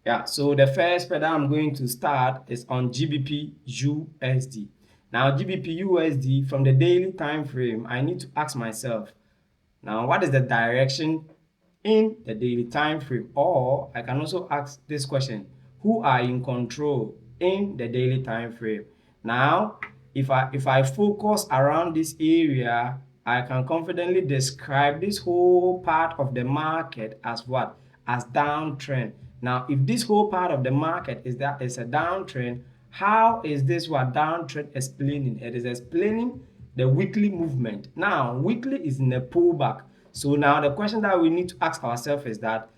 Yeah, so the first pair that I'm going to start is on GBP USD. Now, GBP USD from the daily time frame, I need to ask myself, now what is the direction in the daily time frame? Or I can also ask this question, who are in control in the daily time frame? Now, if I focus around this area, I can confidently describe this whole part of the market as what? As downtrend. Now, if this whole part of the market is a downtrend, how is this what downtrend explaining? It is explaining the weekly movement. Now, weekly is in a pullback. So now the question that we need to ask ourselves is that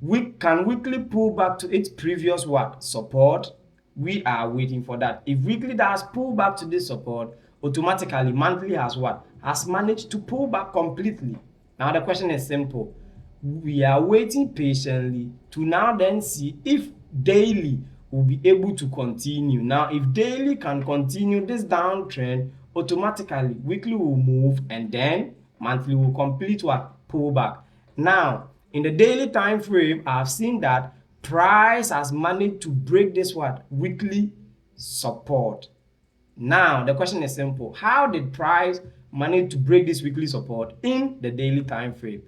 we can weekly pull back to its previous what? Support. We are waiting for that. If weekly does pull back to this support, automatically monthly has what? Has managed to pull back completely. Now the question is simple. We are waiting patiently to now then see if daily will be able to continue. Now if daily can continue this downtrend, automatically weekly will move and then monthly will complete what? Pullback. Now in the daily time frame, I've seen that price has managed to break this what? Weekly support. Now the question is simple. How did price manage to break this weekly support in the daily time frame?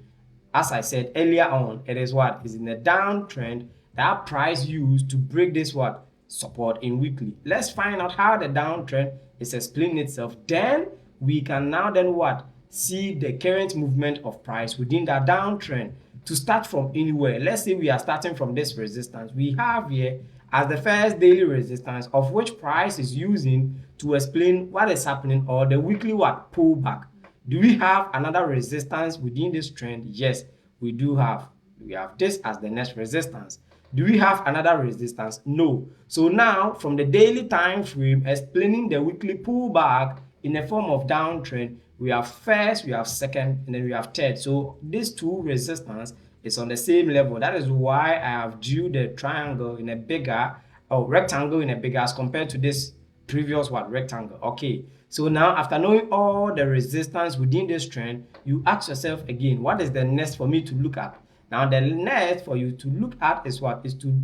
As I said earlier on, it is what? Is in a downtrend that price used to break this what? Support in weekly. Let's find out how the downtrend is explaining itself. Then we can now then what? See the current movement of price within that downtrend. To start from anywhere, let's say we are starting from this resistance we have here as the first daily resistance, of which price is using to explain what is happening, or the weekly what? Pullback. Do we have another resistance within this trend? Yes, we do have. We have this as the next resistance. Do we have another resistance? No. So now from the daily time frame explaining the weekly pullback in a form of downtrend, we have first, we have second, and then we have third. So these two resistance is on the same level. That is why I have drew the triangle in a bigger, or rectangle in a bigger, as compared to this previous what? Rectangle. Okay. So now after knowing all the resistance within this trend, you ask yourself again, what is the next for me to look at? Now the next for you to look at is what? Is to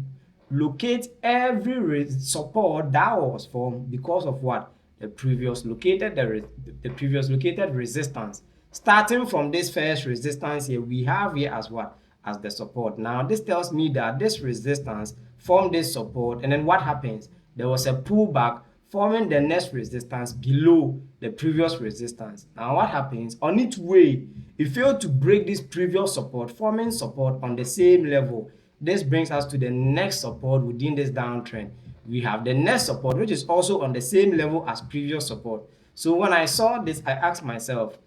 locate every support that was formed because of what? The previous located resistance. Starting from this first resistance here, we have here as what? As the support. Now this tells me that this resistance formed this support, and then what happens? There was a pullback forming the next resistance below the previous resistance. Now what happens? On its way, it failed to break this previous support, forming support on the same level. This brings us to the next support within this downtrend. We have the next support, which is also on the same level as previous support. So when I saw this, I asked myself,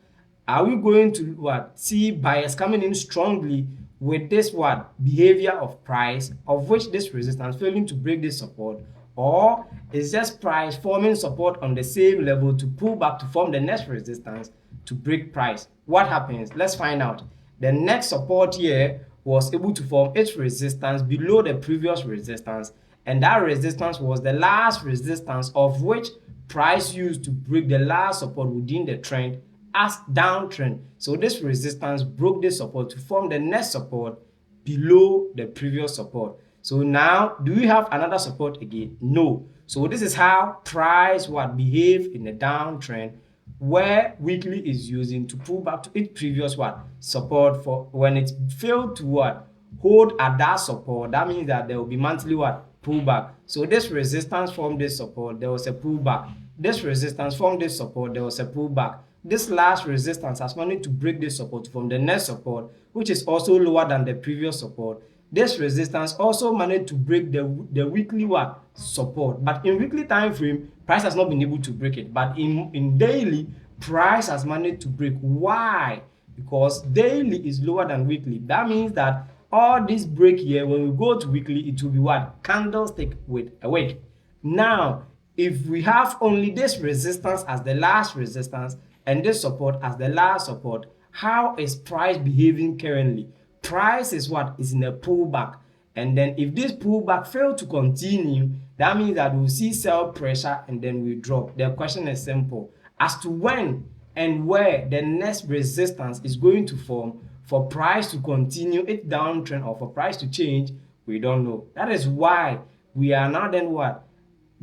are we going to what? See buyers coming in strongly with this what? Behavior of price, of which this resistance failing to break this support, or is just price forming support on the same level to pull back to form the next resistance to break price? What happens? Let's find out. The next support here was able to form its resistance below the previous resistance, and that resistance was the last resistance of which price used to break the last support within the trend as downtrend. So this resistance broke this support to form the next support below the previous support. So now, do we have another support again? No. So this is how price what behave in a downtrend, where weekly is using to pull back to its previous what? Support. For when it failed to what? Hold at that support, that means that there will be monthly what? Pullback. So this resistance formed this support, there was a pullback. This resistance formed this support, there was a pullback. This last resistance has managed to break this support from the next support, which is also lower than the previous support. This resistance also managed to break the weekly what? Support. But in weekly time frame, price has not been able to break it. But in daily, price has managed to break. Why? Because daily is lower than weekly. That means that all this break here, when we go to weekly, it will be what? Candlestick with a wick. Now, if we have only this resistance as the last resistance and this support as the last support, how is price behaving currently? Price is what? Is in a pullback. And then if this pullback fail to continue, that means that we'll see sell pressure and then we drop. The question is simple. As to when and where the next resistance is going to form for price to continue its downtrend or for price to change, We don't know. That is why we are now then what?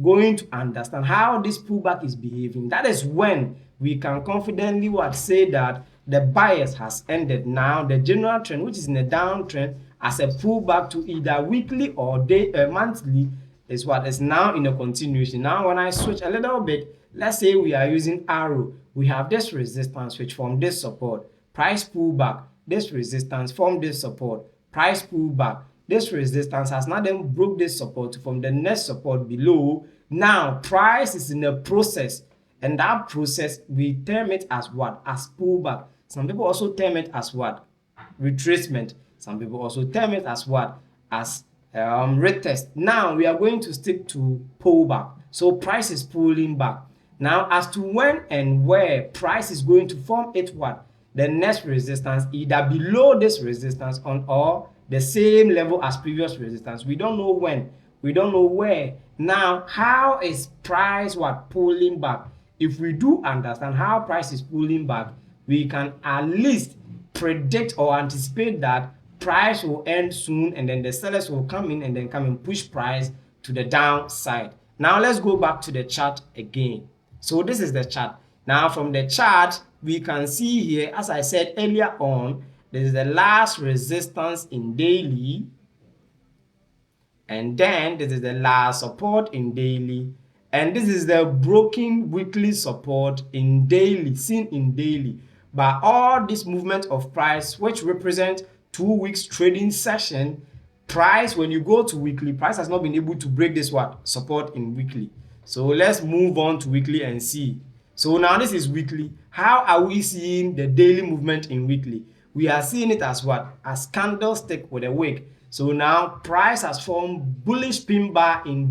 Going to understand how this pullback is behaving. That is when we can confidently what? Say that the bias has ended. Now the general trend, which is in a downtrend, as a pullback to either weekly or monthly, is what is now in a continuation. Now when I switch a little bit, let's say we are using arrow, we have this resistance which form this support, price pullback, this resistance form this support, price pullback, this resistance has now then broke this support from the next support below. Now price is in a process, and that process we term it as what? As pullback. Some people also term it as what? Retracement. Some people also term it as what? As retest. Now we are going to stick to pullback. So price is pulling back. Now as to when and where price is going to form it what? The next resistance, either below this resistance on or the same level as previous resistance. We don't know when, we don't know where. Now how is price what? Pulling back. If we do understand how price is pulling back, we can at least predict or anticipate that price will end soon, and then the sellers will come in and then come and push price to the downside. Now let's go back to the chart again. So this is the chart. Now from the chart, we can see here, as I said earlier on, this is the last resistance in daily, and then this is the last support in daily, and this is the broken weekly support in daily, seen in daily. But all this movement of price, which represent 2 weeks trading session, price, when you go to weekly, price has not been able to break this what? Support in weekly. So let's move on to weekly and see. So now this is weekly. How are we seeing the daily movement in weekly? We are seeing it as what? As candlestick with a wick. So now price has formed bullish pin bar in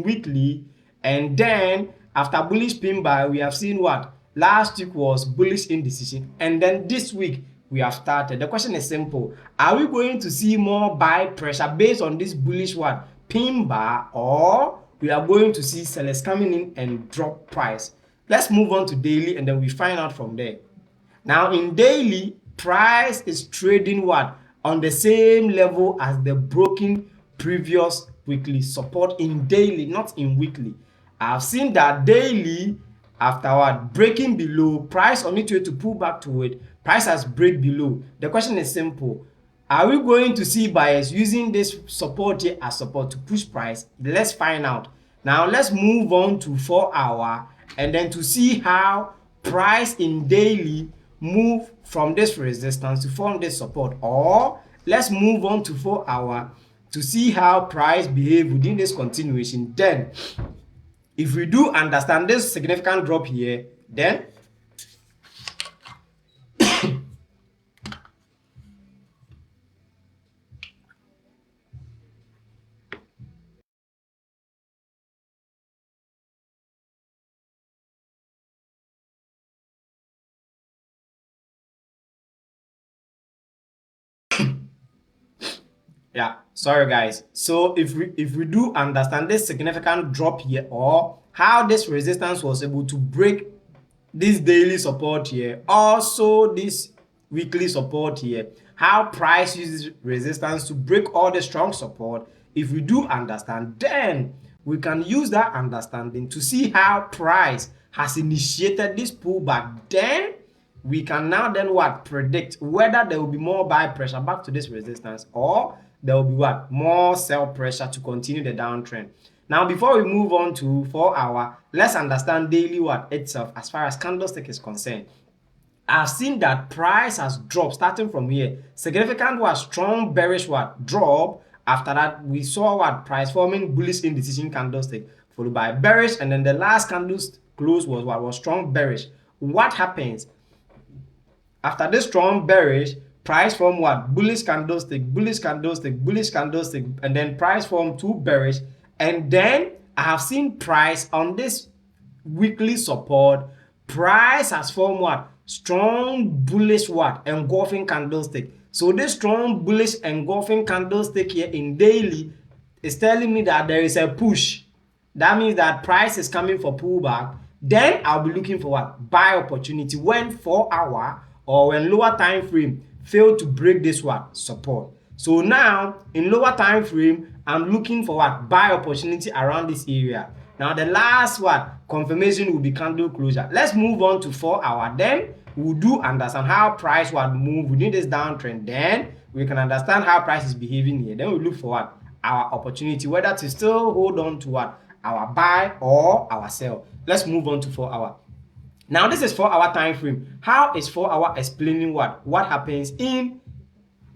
weekly, and then after bullish pin bar, we have seen what? Last week was bullish indecision, and then this week we have started. The question is simple. Are we going to see more buy pressure based on this bullish what? Pin bar, or we are going to see sellers coming in and drop price? Let's move on to daily and then we find out from there. Now in daily, price is trading what? On the same level as the broken previous weekly support in daily, not in weekly. I've seen that daily, after what? Breaking below, price on its way to pull back to it, price has break below. The question is simple. Are we going to see buyers using this support here as support to push price? Let's find out. Now let's move on to 4 hour and then to see how price in daily move from this resistance to form this support, or let's move on to 4 hour to see how price behave within this continuation. Then if we do understand this significant drop here, then yeah, sorry guys. So if we do understand this significant drop here, or how this resistance was able to break this daily support here, also this weekly support here, how price uses resistance to break all the strong support, if we do understand, then we can use that understanding to see how price has initiated this pullback. Then we can now then what? Predict whether there will be more buy pressure back to this resistance, or there will be what? More sell pressure to continue the downtrend. Now before we move on to 4 hour, let's understand daily what itself as far as candlestick is concerned. I've seen that price has dropped starting from here. Significant what? Strong bearish what? Drop. After that, we saw what? Price forming bullish indecision candlestick, followed by bearish, and then the last candle's close was what? Was strong bearish. What happens? After this strong bearish, price form what? Bullish candlestick, bullish candlestick, bullish candlestick, and then price form 2 bearish. And then I have seen price on this weekly support, price has formed what? Strong bullish what? Engulfing candlestick. So this strong bullish engulfing candlestick here in daily is telling me that there is a push. That means that price is coming for pullback. Then I'll be looking for what? Buy opportunity when 4 hour or when lower time frame fail to break this what? Support. So now in lower time frame, I'm looking for what? Buy opportunity around this area. Now the last what? Confirmation will be candle closure. Let's move on to 4 hour. Then we'll do understand how price would move within this downtrend. Then we can understand how price is behaving here. Then we look for what? Our opportunity, whether to still hold on to what? Our buy or our sell. Let's move on to 4 hour. Now this is 4 hour time frame. How is 4 hour explaining what? What happens in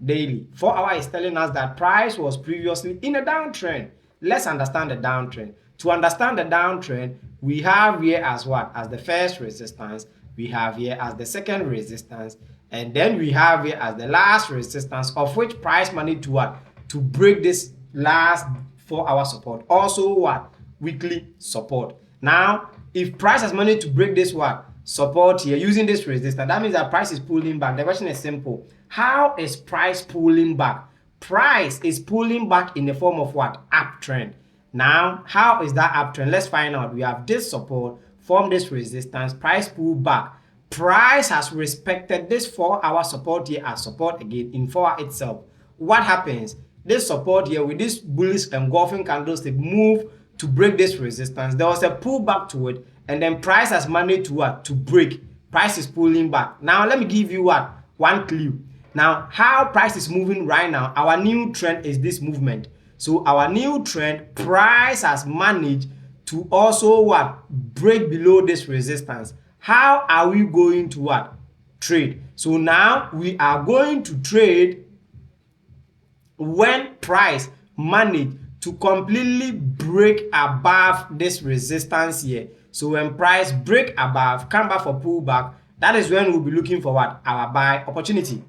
daily? 4 hour is telling us that price was previously in a downtrend. Let's understand the downtrend. To understand the downtrend, we have here as what? As the first resistance. We have here as the second resistance. And then we have here as the last resistance, of which price managed to what? To break this last 4 hour support. Also what? Weekly support. Now, if price has managed to break this what? Support here using this resistance, that means that price is pulling back. The question is simple. How is price pulling back? Price is pulling back in the form of what? Uptrend. Now, how is that uptrend? Let's find out. We have this support from this resistance. Price pull back. Price has respected this 4 hour support here as support again in 4 hour itself. What happens? This support here with this bullish engulfing candlestick move to break this resistance. There was a pullback to it, and then price has managed to what? To break. Price is pulling back. Now let me give you what? One clue. Now how price is moving right now, our new trend is this movement. So our new trend, price has managed to also what? Break below this resistance. How are we going to what? Trade. So now we are going to trade when price managed to completely break above this resistance here. So when price break above, come back for pullback, that is when we'll be looking for what? Our buy opportunity.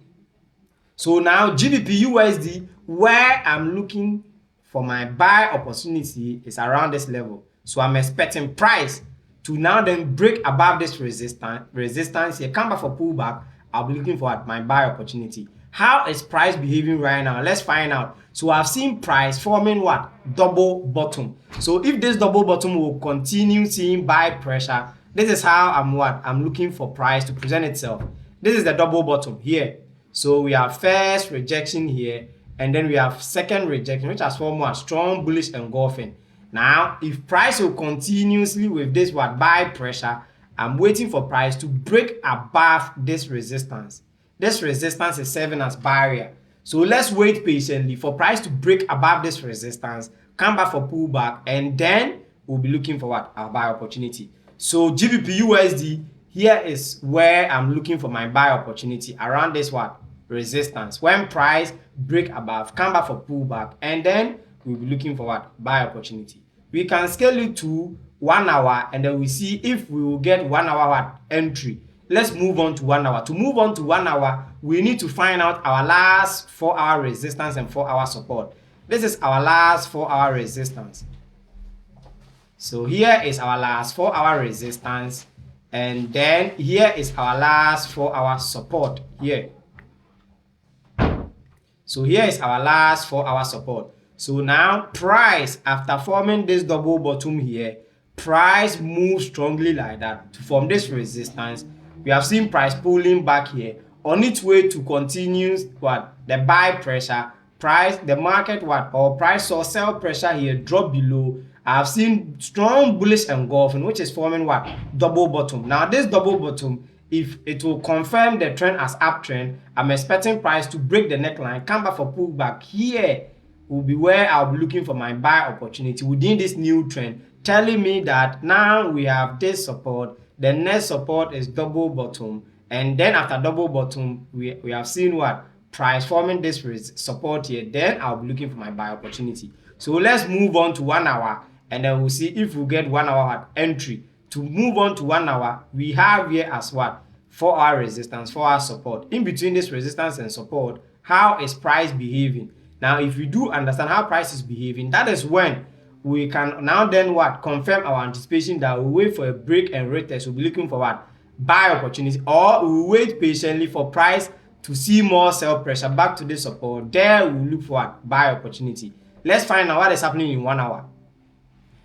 So now GBP USD, where I'm looking for my buy opportunity is around this level. So I'm expecting price to now then break above this resistance here, come back for pullback. I'll be looking for my buy opportunity. How is price behaving right now? Let's find out. So I've seen price forming what? Double bottom. So if this double bottom will continue seeing buy pressure, this is how I'm looking for price to present itself. This is the double bottom here. So we have first rejection here, and then we have second rejection, which has formed what? Strong bullish engulfing. Now, if price will continuously with this what? Buy pressure, I'm waiting for price to break above this resistance. This resistance is serving as barrier. So let's wait patiently for price to break above this resistance, come back for pullback, and then we'll be looking for what? Our buy opportunity. So GBP USD, here is where I'm looking for my buy opportunity around this what? Resistance. When price break above, come back for pullback, and then we'll be looking for what? Buy opportunity. We can scale it to 1 hour, and then we see if we will get 1 hour what? Entry. Let's move on to 1 hour. To move on to 1 hour, we need to find out our last 4 hour resistance and 4 hour support. This is our last 4 hour resistance. So here is our last 4 hour resistance, and then here is our last 4 hour support here. So here is our last 4 hour support. So now price, after forming this double bottom here, price moves strongly like that to form this resistance. We have seen price pulling back here on its way to continue what? The buy pressure. Price, the market what? Or price saw sell pressure here drop below. I have seen strong bullish engulfing, which is forming what? Double bottom. Now this double bottom, if it will confirm the trend as uptrend, I'm expecting price to break the neckline, come back for pullback. Here will be where I'll be looking for my buy opportunity within this new trend, telling me that now we have this support. The next support is double bottom, and then after double bottom, we have seen what? Price forming this support here. Then I'll be looking for my buy opportunity. So let's move on to 1 hour, and then we'll see if we get 1 hour entry. To move on to 1 hour, we have here as what? 4 hour resistance, 4 hour support. In between this resistance and support, how is price behaving? Now, if we do understand how price is behaving, that is when we can now then what? Confirm our anticipation that we wait for a break and retest. We'll be looking for what? Buy opportunity, or we wait patiently for price to see more sell pressure back to the support. There we look for what? Buy opportunity. Let's find out what is happening in 1 hour.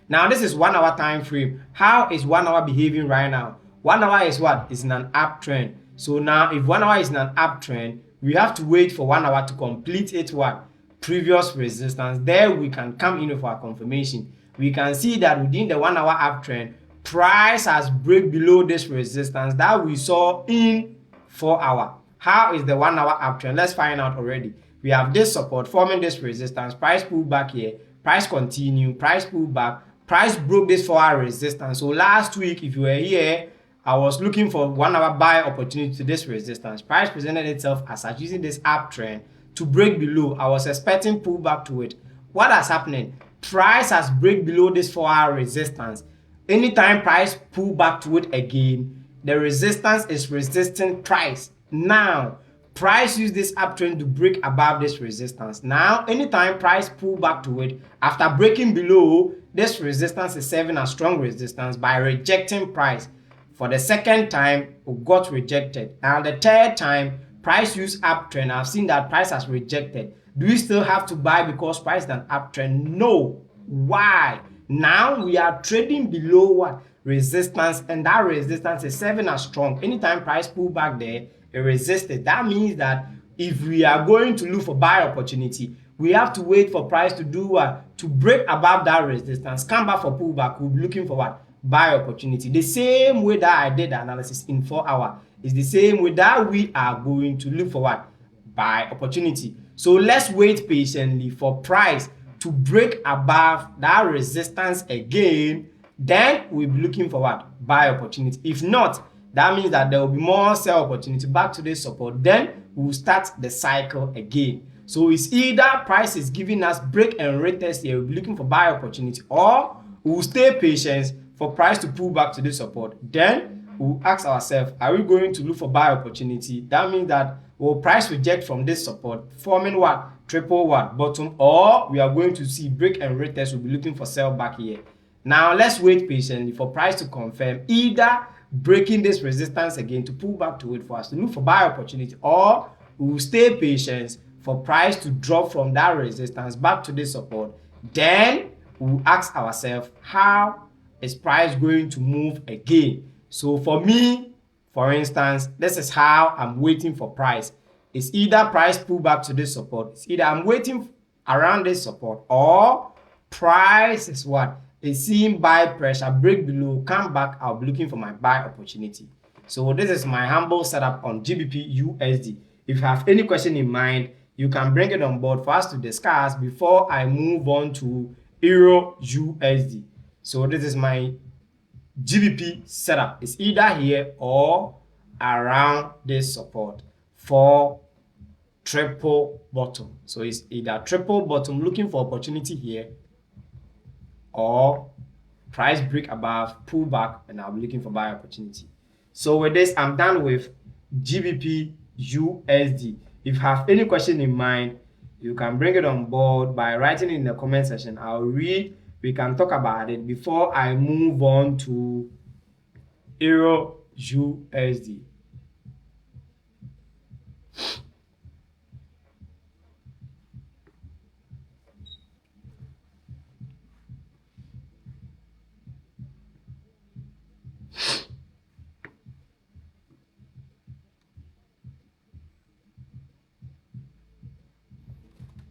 Now this is 1 hour time frame. How is 1 hour behaving right now? 1 hour is what? Is in an uptrend. So now if 1 hour is in an uptrend, we have to wait for 1 hour to complete its what? Previous resistance. There we can come in for our confirmation. We can see that within the 1 hour uptrend, price has break below this resistance that we saw in 4 hour. How is the 1 hour uptrend? Let's find out already. We have this support forming this resistance, price pull back here, price continue, price pull back, price broke this 4 hour resistance. So last week, if you were here, I was looking for 1 hour buy opportunity to this resistance. Price presented itself as such using this uptrend to break below. I was expecting pullback to it. What has happened? Price has break below this 4 hour resistance. Anytime price pull back to it again, the resistance is resisting price. Now, price use this uptrend to break above this resistance. Now, anytime price pull back to it, after breaking below, this resistance is serving a strong resistance by rejecting price. For the second time, it got rejected. Now, the third time, price use uptrend. I've seen that price has rejected. Do we still have to buy because price is an uptrend? No. Why? Now we are trading below what? Resistance, and that resistance is serving as strong. Anytime price pull back there, it resisted. That means that if we are going to look for buy opportunity, we have to wait for price to do what? To break above that resistance, come back for pullback. We'll be looking for what? Buy opportunity. The same way that I did the analysis in 4 hours is the same way that we are going to look for what? Buy opportunity. So let's wait patiently for price to break above that resistance again. Then we'll be looking for what? Buy opportunity. If not, that means that there will be more sell opportunity back to this support. Then we'll start the cycle again. So it's either price is giving us break and retest here, we'll be looking for buy opportunity, or we'll stay patient for price to pull back to this support. Then we'll ask ourselves, are we going to look for buy opportunity? That means that will price reject from this support, forming what? Triple what? Bottom, or we are going to see break and retest. We'll be looking for sell back here. Now let's wait patiently for price to confirm either breaking this resistance again to pull back to it for us to look for buy opportunity, or we will stay patient for price to drop from that resistance back to this support. Then we'll ask ourselves, how is price going to move again? So for me, for instance, this is how I'm waiting for price. It's either price pull back to this support, it's either I'm waiting around this support, or price is what? Is seeing buy pressure, break below, come back, I'll be looking for my buy opportunity. So this is my humble setup on GBP USD. If you have any question in mind, you can bring it on board for us to discuss before I move on to Euro USD. So this is my GBP setup. It's either here or around this support for triple bottom. So it's either triple bottom looking for opportunity here, or price break above, pull back, and I'll be looking for buy opportunity. So with this, I'm done with GBP USD. If you have any question in mind, you can bring it on board by writing in the comment section. I'll read, we can talk about it before I move on to Euro USD.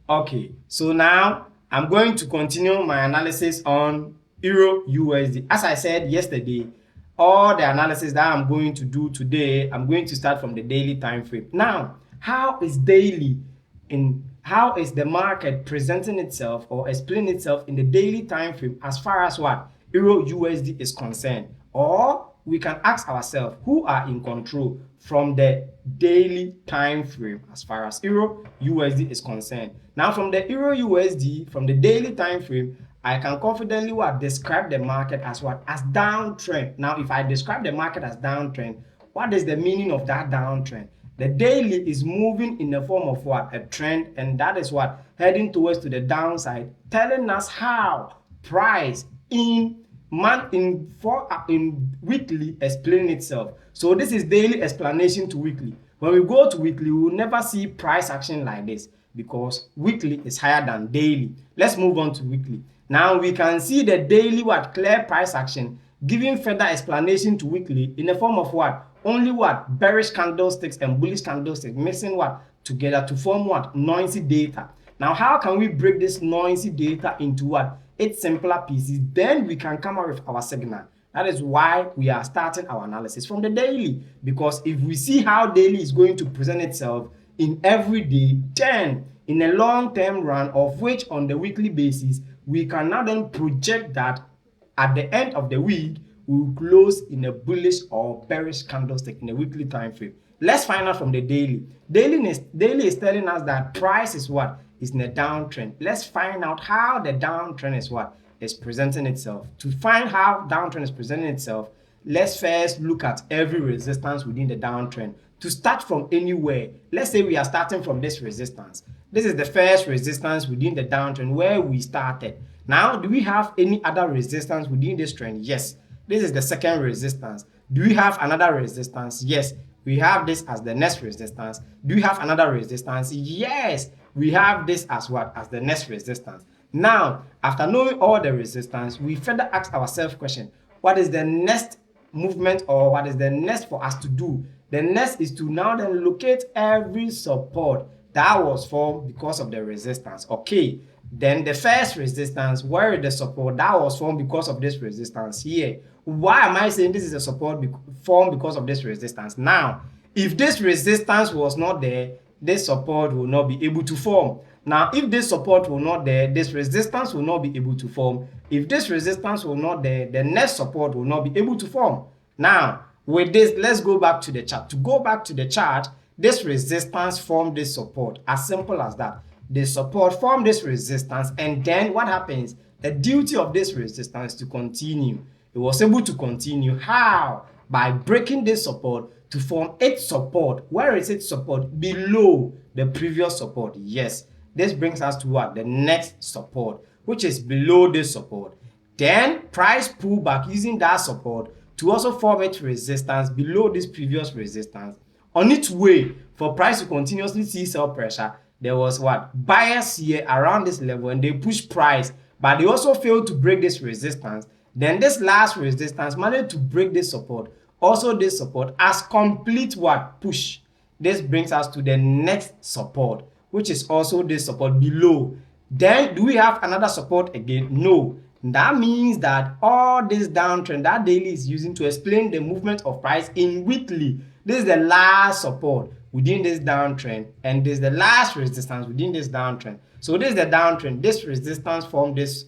Okay, so now I'm going to continue my analysis on Euro USD. As I said yesterday, all the analysis that I'm going to do today, I'm going to start from the daily time frame. Now, how is the market presenting itself or explaining itself in the daily time frame as far as what? Euro USD is concerned? Or we can ask ourselves, who are in control from the daily time frame as far as Euro USD is concerned? Now, from the Euro USD, from the daily time frame, I can confidently describe the market as what? As downtrend. Now, if I describe the market as downtrend, what is the meaning of that downtrend? The daily is moving in the form of what? A trend, and that is what? Heading towards to the downside, telling us how price in weekly explaining itself. So this is daily explanation to weekly. When we go to weekly, we will never see price action like this because weekly is higher than daily. Let's move on to weekly. Now we can see the daily clear price action giving further explanation to weekly in the form of what? Only bearish candlesticks and bullish candlesticks mixing together to form what? Noisy data. Now, how can we break this noisy data into what? 8 simpler pieces? Then we can come up with our signal. That is why we are starting our analysis from the daily. Because if we see how daily is going to present itself in every day, then in a long-term run, of which on the weekly basis, we can now then project that at the end of the week, we will close in a bullish or bearish candlestick in a weekly time frame. Let's find out from the daily. Daily is telling us that price is what? Is in a downtrend. Let's find out how the downtrend is what? Is presenting itself. To find how downtrend is presenting itself, let's first look at every resistance within the downtrend. To start from anywhere, let's say we are starting from this resistance. This is the first resistance within the downtrend where we started. Now, do we have any other resistance within this trend? Yes. This is the second resistance. Do we have another resistance? Yes. We have this as the next resistance. Do we have another resistance? Yes. We have this as what? As the next resistance. Now, after knowing all the resistance, we further ask ourselves question, what is the next movement, or what is the next for us to do? The next is to now then locate every support that was formed because of the resistance. Okay. Then the first resistance, where is the support that was formed because of this resistance here? Why am I saying this is a support formed because of this resistance? Now, if this resistance was not there, this support will not be able to form. Now, if this support will not there, this resistance will not be able to form. If this resistance will not there, the next support will not be able to form. Now, with this, let's go back to the chart. To go back to the chart, this resistance formed this support. As simple as that. The support formed this resistance, and then what happens? The duty of this resistance to continue. It was able to continue. How? By breaking this support to form its support. Where is its support? Below the previous support. Yes. This brings us to what? The next support, which is below this support. Then price pull back using that support to also form its resistance below this previous resistance. On its way for price to continuously see sell pressure, there was what? Buyers here around this level, and they pushed price, but they also failed to break this resistance. Then this last resistance managed to break this support. Also this support as complete what? Push. This brings us to the next support, which is also this support below. Then do we have another support again? No. That means that all this downtrend that daily is using to explain the movement of price in weekly, this is the last support within this downtrend, and this is the last resistance within this downtrend. So this is the downtrend. This resistance formed this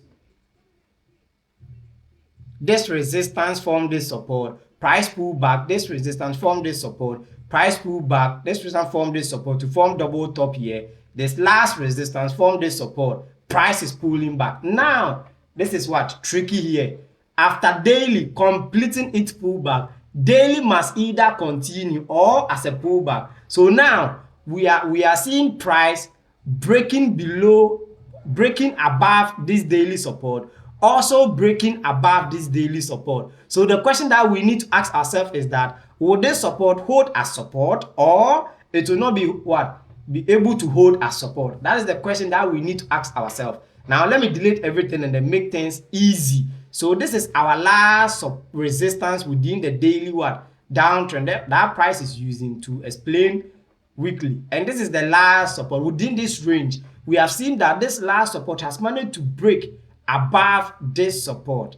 resistance formed this support. Price pull back. This resistance formed this support. Price pull back. This resistance formed this support to form double top here. This last resistance formed this support. Price is pulling back. Now, this is what? Tricky here. After daily completing its pullback, daily must either continue or as a pullback. So now we are seeing price breaking above this daily support, also breaking above this daily support. So the question that we need to ask ourselves is that, will this support hold as support, or it will not be what? Be able to hold as support? That is the question that we need to ask ourselves. Now let me delete everything and then make things easy. So this is our last resistance within the daily what? Downtrend that price is using to explain weekly. And this is the last support within this range. We have seen that this last support has managed to break above this support.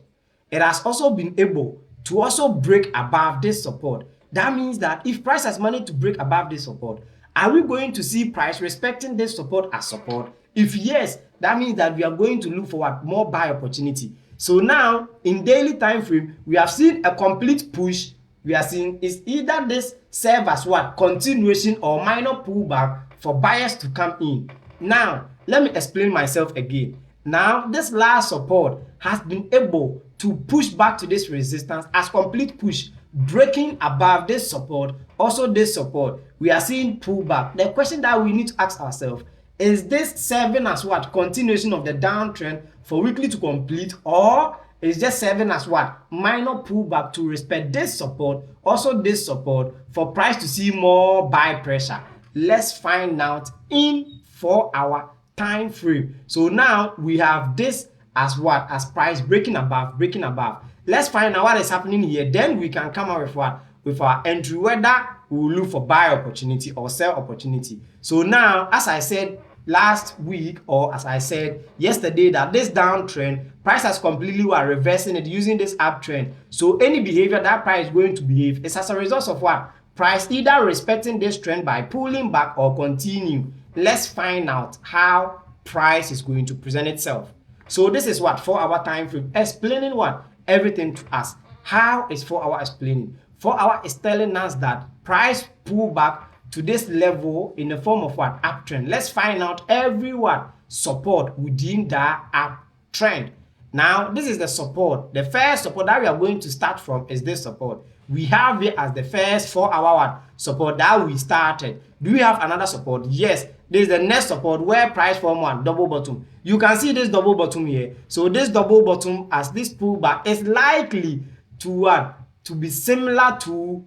It has also been able to also break above this support. That means that if price has managed to break above this support, are we going to see price respecting this support as support? If yes, that means that we are going to look for what? More buy opportunity. So now in daily time frame, we have seen a complete push. We are seeing is either this serve as what? Continuation or minor pullback for buyers to come in. Now let me explain myself again. Now this last support has been able to push back to this resistance as complete push, breaking above this support, also this support. We are seeing pullback. The question that we need to ask ourselves, is this serving as what? Continuation of the downtrend for weekly to complete, or is just serving as what? Minor pullback to respect this support, also this support, for price to see more buy pressure? Let's find out in 4-hour time frame. So now we have this as what? As price breaking above. Let's find out what is happening here. Then we can come up with what? With our entry, whether we will look for buy opportunity or sell opportunity. So now, as I said last week, or as I said yesterday, that this downtrend, price has completely reversing it using this uptrend. So any behavior that price is going to behave is as a result of what? Price either respecting this trend by pulling back or continue. Let's find out how price is going to present itself. So this is what 4-hour time frame explaining what? Everything to us. How is 4-hour explaining? 4-hour is telling us that price pull back to this level in the form of what? Uptrend. Let's find out every what? Support within that uptrend. Now, this is the support. The first support that we are going to start from is this support. We have it as the first 4-hour support that we started. Do we have another support? Yes. This is the next support where price form one double bottom. You can see this double bottom here. So this double bottom, as this pullback, is likely to what? To be similar to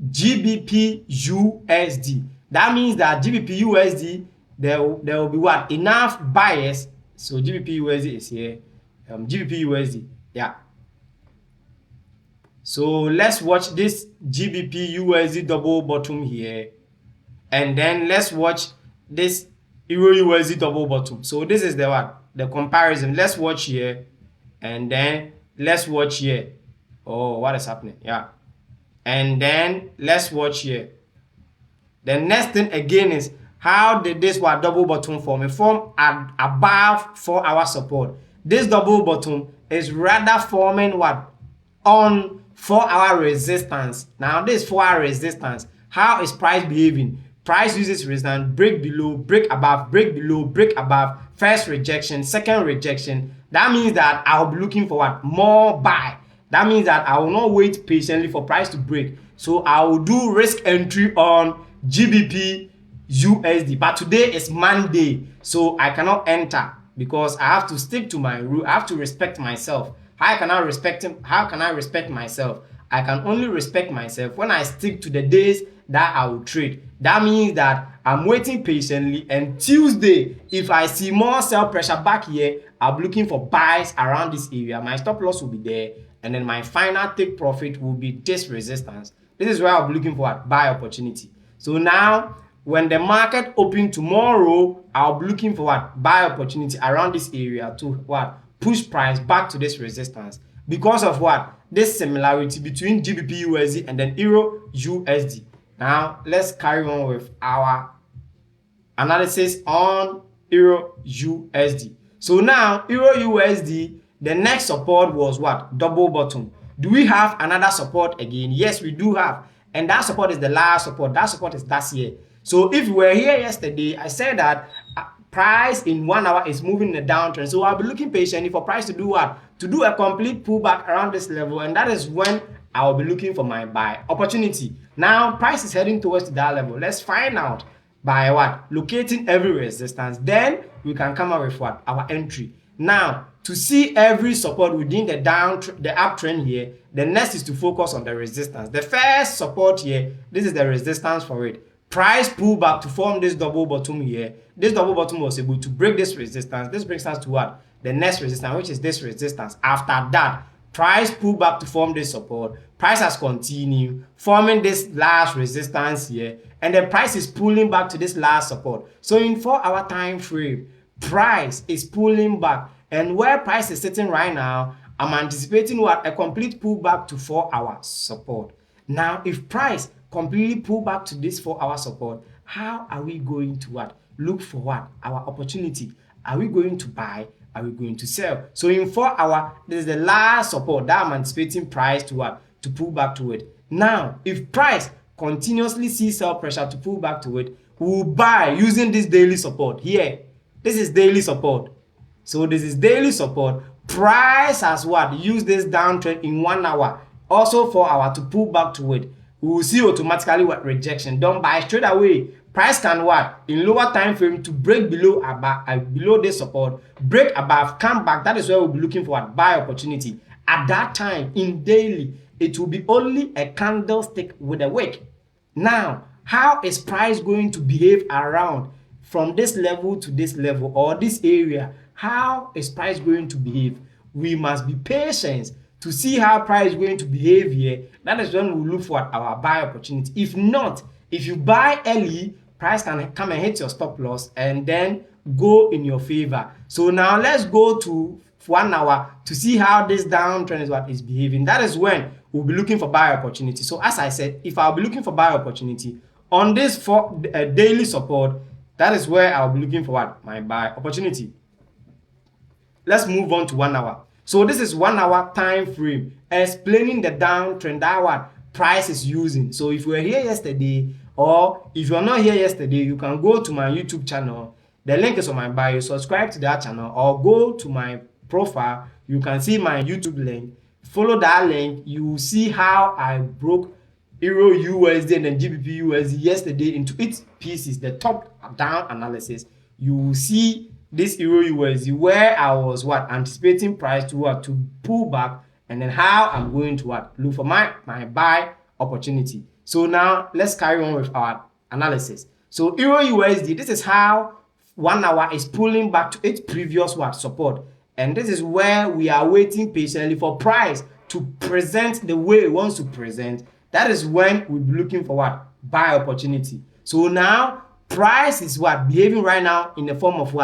GBP USD. That means that GBP USD, there will be what? Enough buyers. So GBP USD is here. GBP USD. Yeah. So let's watch this GBP USD double bottom here. And then let's watch this Euro USD double bottom. So this is the what? The comparison. Let's watch here. And then let's watch here. Oh, what is happening? Yeah. And then let's watch here. The next thing again is, how did this what double bottom form? It formed above 4-hour support. This double bottom is rather forming what? On 4-hour resistance. Now this 4-hour resistance, how is price behaving? Price uses resistance, break below, break above, break below, break above, first rejection, second rejection. That means that I'll be looking for what? More buy. That means that I will not wait patiently for price to break. So I will do risk entry on GBP USD. But today is Monday, so I cannot enter because I have to stick to my rule. I have to respect myself. How can I respect him? How can I respect myself? I can only respect myself when I stick to the days that I will trade. That means that I'm waiting patiently, and Tuesday, if I see more sell pressure back here, I'll be looking for buys around this area. My stop loss will be there, and then my final take profit will be this resistance. This is where I'll be looking for a buy opportunity. So now, when the market open tomorrow, I'll be looking for what? Buy opportunity around this area to what? Push price back to this resistance. Because of what? This similarity between GBP USD and then Euro USD. Now, let's carry on with our analysis on Euro USD. So now, Euro USD, the next support was what? Double bottom. Do we have another support again? Yes, we do have. And that support is the last support. That support is last year. So if we were here yesterday, I said that price in 1 hour is moving in a downtrend. So I'll be looking patiently for price to do what? To do a complete pullback around this level. And that is when I'll be looking for my buy opportunity. Now, price is heading towards that level. Let's find out by what? Locating every resistance. Then we can come up with what? Our entry. Now, to see every support within the uptrend here, the next is to focus on the resistance. The first support here, this is the resistance for it. Price pull back to form this double bottom here. This double bottom was able to break this resistance. This brings us to what? The next resistance, which is this resistance. After that, price pull back to form this support. Price has continued forming this last resistance here, and the price is pulling back to this last support. So in 4-hour time frame, price is pulling back, and where price is sitting right now, I'm anticipating what? A complete pullback to 4-hour support. Now, if price completely pull back to this 4-hour support, how are we going to what? Look for what? Our opportunity. Are we going to buy? Are we going to sell? So in 4-hour, this is the last support that I'm anticipating price to what? To pull back to it. Now, if price continuously sees sell pressure to pull back to it, we'll buy using this daily support here. This is daily support. So this is daily support. Price has what? Use this downtrend in 1 hour, also 4 hours to pull back to it. We will see automatically what? Rejection. Don't buy straight away. Price can what? In lower time frame to break below below this support, break above, come back. That is where we'll be looking for what? Buy opportunity. At that time, in daily, it will be only a candlestick with a wick. Now, how is price going to behave around from this level to this level or this area? How is price going to behave? We must be patient to see how price is going to behave here, that is when we look for our buy opportunity. If not, if you buy early, price can come and hit your stop loss and then go in your favor. So now let's go to 1 hour to see how this downtrend is behaving. That is when we'll be looking for buy opportunity. So as I said, if I'll be looking for buy opportunity on this daily support, that is where I'll be looking for my buy opportunity. Let's move on to 1 hour. So this is 1 hour time frame explaining the downtrend that price is using. So if you were here yesterday, or if you're not here yesterday, you can go to my YouTube channel. The link is on my bio. Subscribe to that channel or go to my profile. You can see my YouTube link. Follow that link. You will see how I broke Euro USD and then GBP USD yesterday into its pieces, the top down analysis. You will see this Euro USD where I was anticipating price to pull back, and then how I'm going to look for my buy opportunity. So now let's carry on with our analysis. So Euro USD, this is how 1 hour is pulling back to its previous support, and this is where we are waiting patiently for price to present the way it wants to present. That is when we'll be looking for buy opportunity. So now price is behaving right now in the form of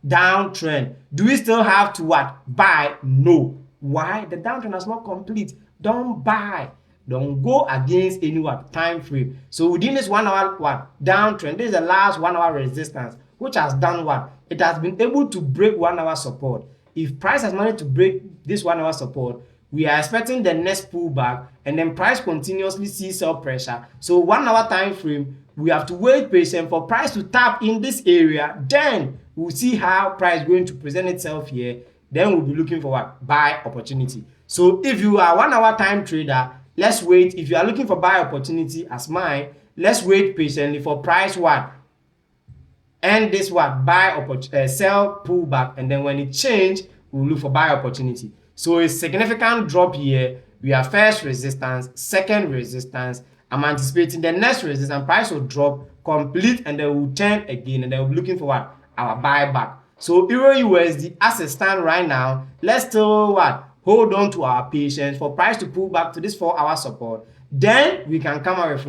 downtrend. Do we still have to buy? No. Why? The downtrend is not complete. Don't buy. Don't go against any time frame. So within this 1 hour downtrend, this is the last 1 hour resistance, which has done it has been able to break 1 hour support. If price has managed to break this 1 hour support, we are expecting the next pullback, and then price continuously sees sell pressure. So 1 hour time frame, we have to wait patient for price to tap in this area. Then we'll see how price is going to present itself here. Then we'll be looking for buy opportunity. So if you are 1 hour time trader, let's wait. If you are looking for buy opportunity as mine, let's wait patiently for price and this buy opportunity, sell pullback, and then when it change, we'll look for buy opportunity. So a significant drop here. We have first resistance, second resistance. I'm anticipating the next resistance. Price will drop complete, and then we'll turn again, and then we'll be looking for our buyback. So Euro USD as it stands right now, let's still hold on to our patience for price to pull back to this 4 hour support. Then we can come up with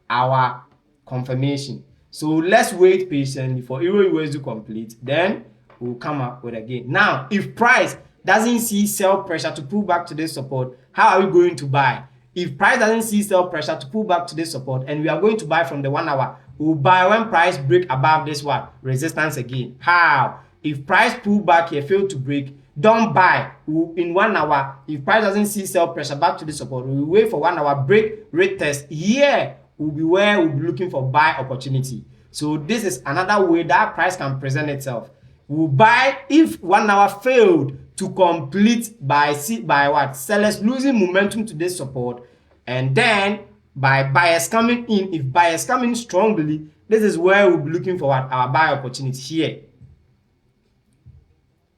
our confirmation. So let's wait patiently for Euro USD complete. Then we'll come up with again. Now, if price doesn't see sell pressure to pull back to this support, how are we going to buy? If price doesn't see sell pressure to pull back to this support, and we are going to buy from the 1 hour, we'll buy when price break above this resistance again. How? If price pull back here, fail to break, don't buy in 1 hour. If price doesn't see sell pressure back to the support, we'll wait for 1 hour, break, retest. Here will be where we'll be looking for buy opportunity. So this is another way that price can present itself. We'll buy if 1 hour failed to complete by sellers losing momentum to this support, and then by buyers coming in. If buyers come in strongly, this is where we'll be looking for our buy opportunity here.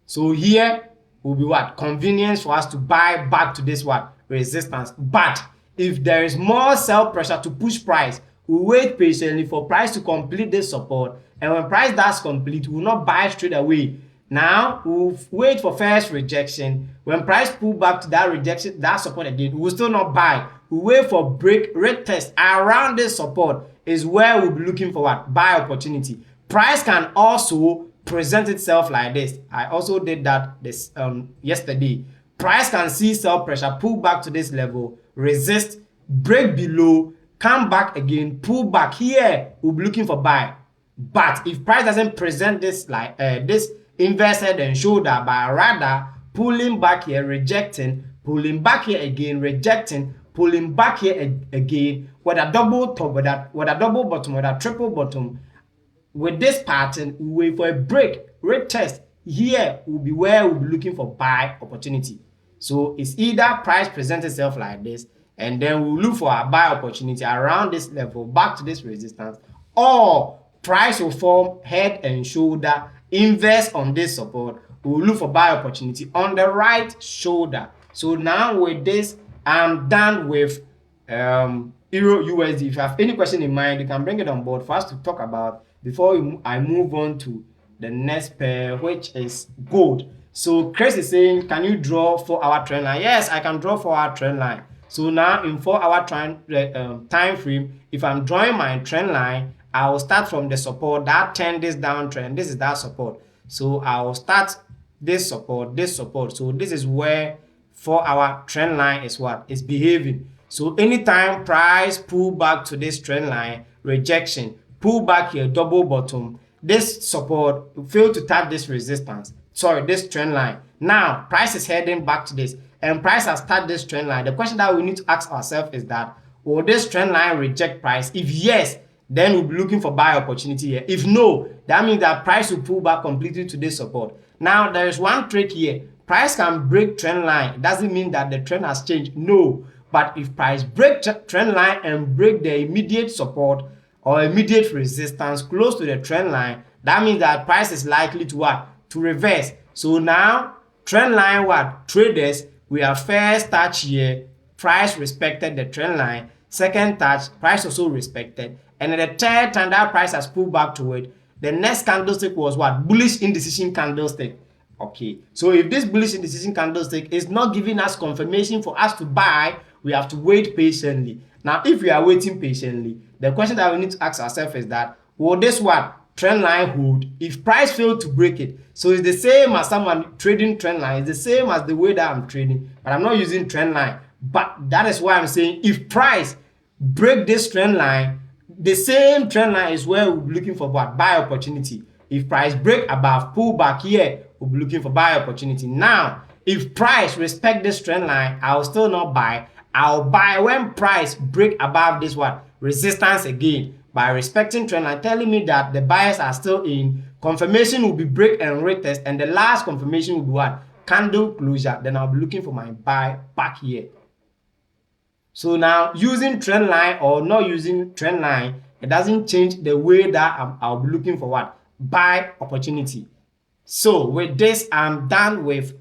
So here will be convenience for us to buy back to this resistance. But if there is more sell pressure to push price, we'll wait patiently for price to complete this support, and when price does complete, we'll not buy straight away. Now we'll wait for first rejection. When price pull back to that rejection, that support again, we'll still not buy. We'll wait for break, retest around this support is where we'll be looking for buy opportunity. Price can also present itself like this. I also did that yesterday. Price can see sell pressure, pull back to this level, resist, break below, come back again, pull back. Here we'll be looking for buy. But if price doesn't present this like this inverse head and shoulder, but rather pulling back here, rejecting, pulling back here again, rejecting, pulling back here again, with a double top, with a double bottom, with a triple bottom, with this pattern, we wait for a break, retest. Here will be where we'll be looking for buy opportunity. So it's either price presents itself like this, and then we'll look for a buy opportunity around this level, back to this resistance, or price will form head and shoulder, inverse on this support. We'll look for buy opportunity on the right shoulder. So now with this, I'm done with Euro USD. If you have any question in mind, you can bring it on board for us to talk about before I move on to the next pair, which is gold. So Chris is saying, can you draw 4-hour trend line? Yes, I can draw 4-hour trend line. So now in 4-hour time frame, if I'm drawing my trend line, I will start from the support, that 10 days downtrend. This is that support. So I will start this support, this support. So this is where 4-hour trend line is what is behaving. So anytime price pull back to this trend line, rejection, pull back here, double bottom, this support fail to tap this resistance, sorry, this trend line. Now price is heading back to this, and price has tapped this trend line. The question that we need to ask ourselves is that, will this trend line reject price? If yes, then we'll be looking for buy opportunity here. If no, that means that price will pull back completely to this support. Now there is one trick here. Price can break trend line. It doesn't mean that the trend has changed. No. But if price break trend line and break the immediate support or immediate resistance close to the trend line, that means that price is likely to what? To reverse. So now trend line what? Traders, we have first touch here, price respected the trend line. Second touch, price also respected. And then the third time that price has pulled back to it, the next candlestick was what? Bullish indecision candlestick. Okay, so if this bullish indecision candlestick is not giving us confirmation for us to buy, we have to wait patiently. Now, if we are waiting patiently, the question that we need to ask ourselves is that, will this what? Trend line hold? If price failed to break it, so it's the same as someone trading trend line, it's the same as the way that I'm trading, but I'm not using trend line. But that is why I'm saying, if price break this trend line, the same trend line is where we'll be looking for what? Buy opportunity. If price break above, pull back here, we'll be looking for buy opportunity. Now, if price respect this trend line, I'll still not buy. I'll buy when price break above this what? Resistance again. By respecting trend line, telling me that the buyers are still in. Confirmation will be break and retest, and the last confirmation will be what? Candle closure. Then I'll be looking for my buy back here. So now, using trend line or not using trend line, it doesn't change the way that I'll be looking for what? Buy opportunity. So with this, I'm done with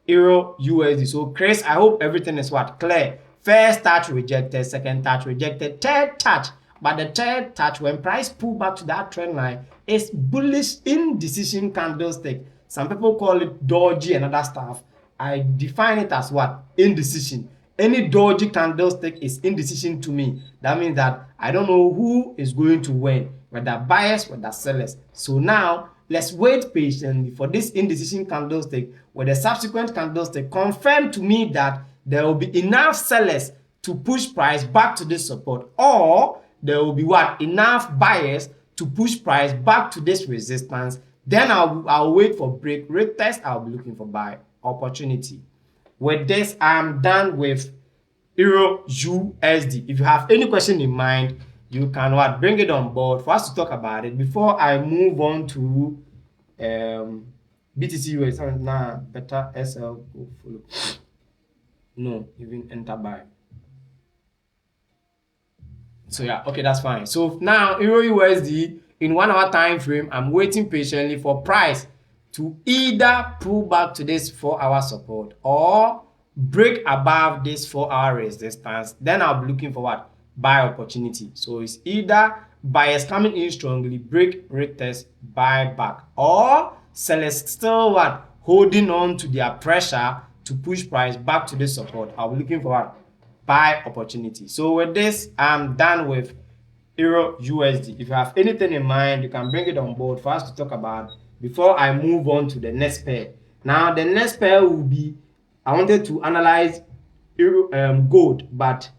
Euro USD. So Chris, I hope everything is what? Clear. First touch rejected, second touch rejected, third touch. But the third touch, when price pull back to that trend line, is bullish indecision candlestick. Some people call it dodgy and other stuff. I define it as what? Indecision. Any dodgy candlestick is indecision to me. That means that I don't know who is going to win, whether buyers, whether sellers. So now, let's wait patiently for this indecision candlestick, where the subsequent candlestick confirm to me that there will be enough sellers to push price back to this support, or there will be what? Enough buyers to push price back to this resistance. Then I'll wait for break, retest, I'll be looking for buy opportunity. With this, I'm done with Euro USD. If you have any question in mind, you can what? Bring it on board for us to talk about it. Before I move on to BTC USD, now better SL go follow. No, even enter buy. So yeah, okay, that's fine. So now Euro USD in 1 hour time frame, I'm waiting patiently for price to either pull back to this 4-hour support or break above this 4-hour resistance. Then I'll be looking for what? Buy opportunity. So it's either buyers coming in strongly, break, retest, buy back, or sellers still what? Holding on to their pressure to push price back to this support. I'll be looking for what? Buy opportunity. So with this, I'm done with Euro USD. If you have anything in mind, you can bring it on board for us to talk about before I move on to the next pair. Now, the next pair will be, I wanted to analyze gold, but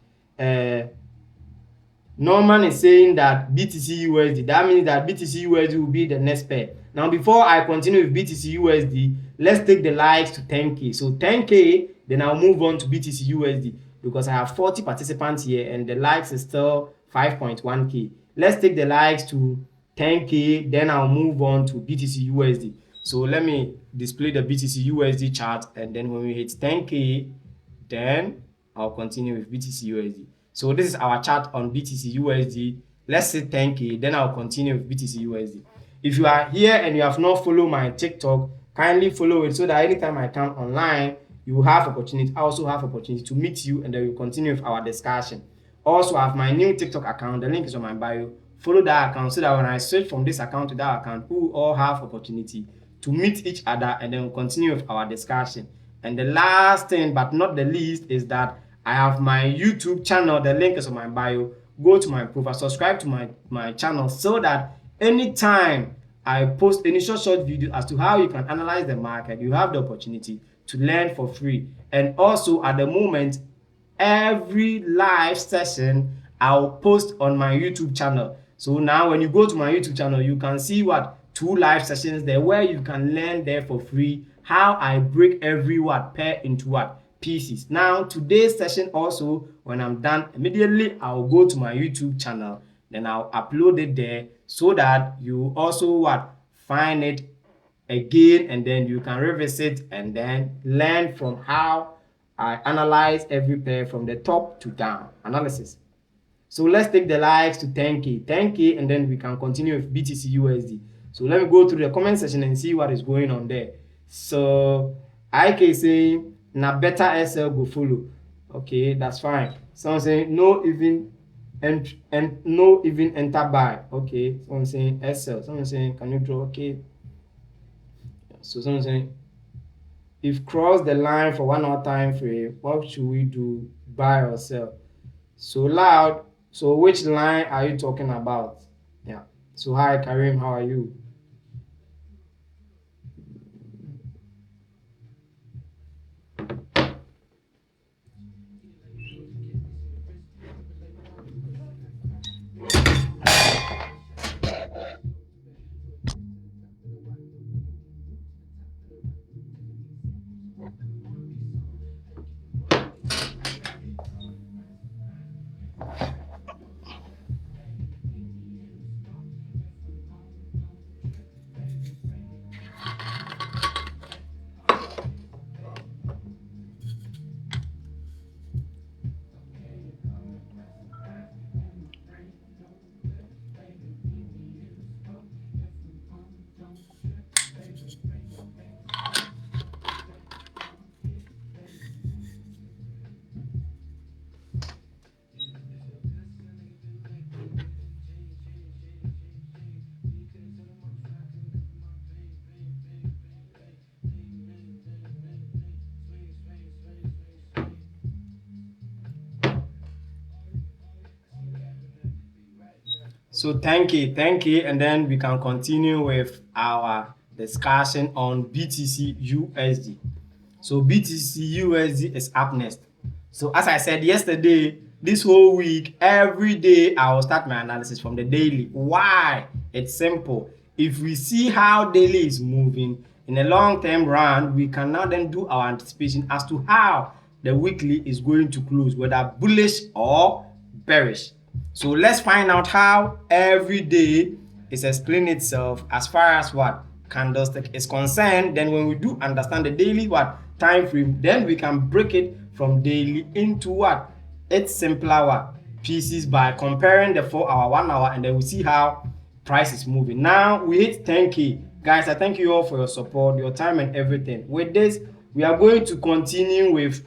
Norman is saying that BTC USD. That means that BTC USD will be the next pair. Now, before I continue with BTC USD, let's take the likes to 10K. So 10K, then I'll move on to BTC USD because I have 40 participants here and the likes is still 5.1K. Let's take the likes to 10K, then I'll move on to BTC USD. So let me display the BTC USD chart, and then when we hit 10K, then I'll continue with BTC USD. So this is our chart on BTC USD. Let's say 10K, then I'll continue with BTC USD. If you are here and you have not followed my TikTok, kindly follow it so that anytime I come online, you will have opportunity. I also have opportunity to meet you, and then we'll continue with our discussion. Also, I have my new TikTok account. The link is on my bio. Follow that account so that when I switch from this account to that account, we will all have opportunity to meet each other and then continue with our discussion. And the last thing but not the least is that I have my YouTube channel. The link is on my bio. Go to my profile, subscribe to my channel so that anytime I post any short video as to how you can analyze the market, you have the opportunity to learn for free. And also at the moment, every live session I'll post on my YouTube channel. So now when you go to my YouTube channel, you can see what 2 live sessions there where you can learn there for free how I break every pair into pieces. Now today's session also, when I'm done, immediately I'll go to my YouTube channel, then I'll upload it there so that you also find it again, and then you can revisit and then learn from how I analyze every pair from the top to down analysis. So let's take the likes to 10K, and then we can continue with BTC USD. So let me go through the comment section and see what is going on there. So IK saying na better SL go follow. Okay, that's fine. Someone saying no even no even enter buy. Okay, someone saying SL. Someone saying can you draw? Okay. So someone saying if cross the line for 1 hour time frame, what should we do? Buy or sell? So loud. So which line are you talking about? Yeah. So hi Karim, how are you? So thank you, and then we can continue with our discussion on BTC USD. So BTC USD is up next. So as I said yesterday, this whole week, every day I will start my analysis from the daily. Why? It's simple. If we see how daily is moving in a long-term run, we can now then do our anticipation as to how the weekly is going to close, whether bullish or bearish. So let's find out how every day is explaining itself as far as candlestick is concerned. Then when we do understand the daily time frame, then we can break it from daily into its simpler pieces by comparing the 4 hour, 1 hour, and then we see how price is moving. Now we hit 10K. Guys, I thank you all for your support, your time, and everything. With this, we are going to continue with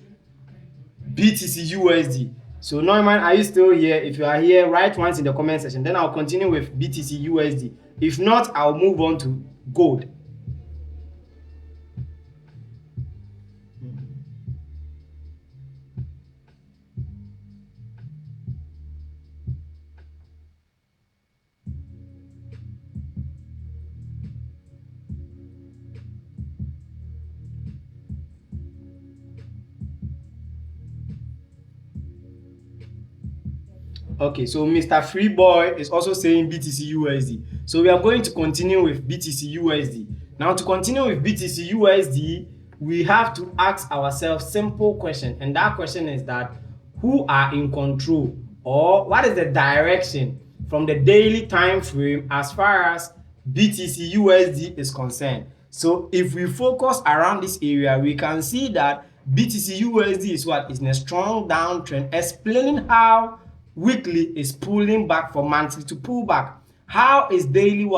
BTC USD. So Neumann, are you still here? If you are here, write once in the comment section. Then I'll continue with BTC USD. If not, I'll move on to gold. Okay, so Mr. Freeboy is also saying BTC USD. So we are going to continue with BTC USD. Now to continue with BTC USD, we have to ask ourselves simple question, and that question is that who are in control, or what is the direction from the daily time frame as far as BTC USD is concerned. So if we focus around this area, we can see that BTC USD is in a strong downtrend, explaining how weekly is pulling back for monthly to pull back. How is daily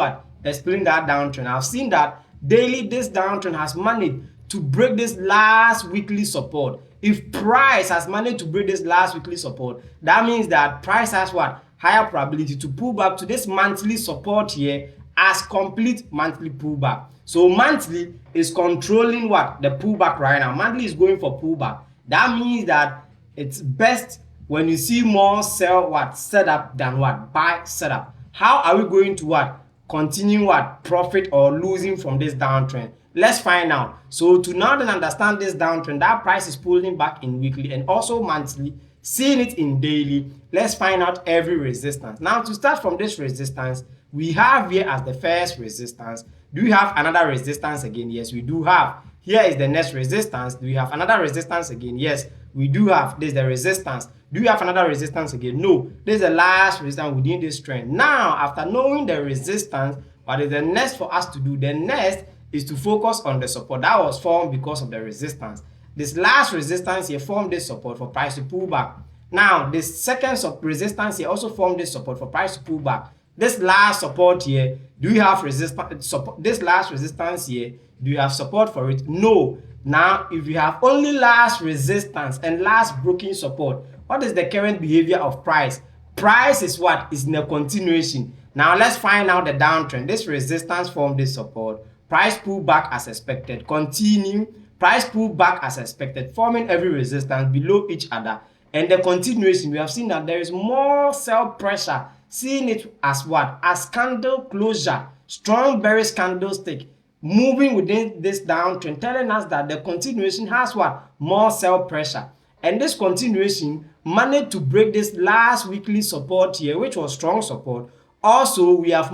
explaining that downtrend? I've seen that daily this downtrend has managed to break this last weekly support. If price has managed to break this last weekly support, that means that price has higher probability to pull back to this monthly support here as complete monthly pullback. So monthly is controlling what? The pullback right now. Monthly is going for pullback. That means that it's best when you see more sell what? Setup than what? Buy setup. How are we going to what? Continue what? Profit or losing from this downtrend? Let's find out. So to now then understand this downtrend, that price is pulling back in weekly and also monthly, seeing it in daily. Let's find out every resistance. Now to start from this resistance, we have here as the first resistance. Do we have another resistance again? Yes, we do have. Here is the next resistance. Do we have another resistance again? Yes, we do have. This is the resistance. Do we have another resistance again? No. This is the last resistance within this trend. Now, after knowing the resistance, what is the next for us to do? The next is to focus on the support that was formed because of the resistance. This last resistance here formed this support for price to pull back. Now, this second resistance here also formed this support for price to pull back. This last support here, do you have resistance? This last resistance here, do you have support for it? No. Now, if you have only last resistance and last broken support, what is the current behavior of price? Price is what? Is in a continuation. Now, let's find out the downtrend. This resistance formed this support. Price pull back as expected. Continue. Price pull back as expected, forming every resistance below each other. And the continuation, we have seen that there is more sell pressure. Seeing it as what? As candle closure, strong bearish candlestick, moving within this downtrend, telling us that the continuation has what? More sell pressure. And this continuation managed to break this last weekly support here, which was strong support. Also, we have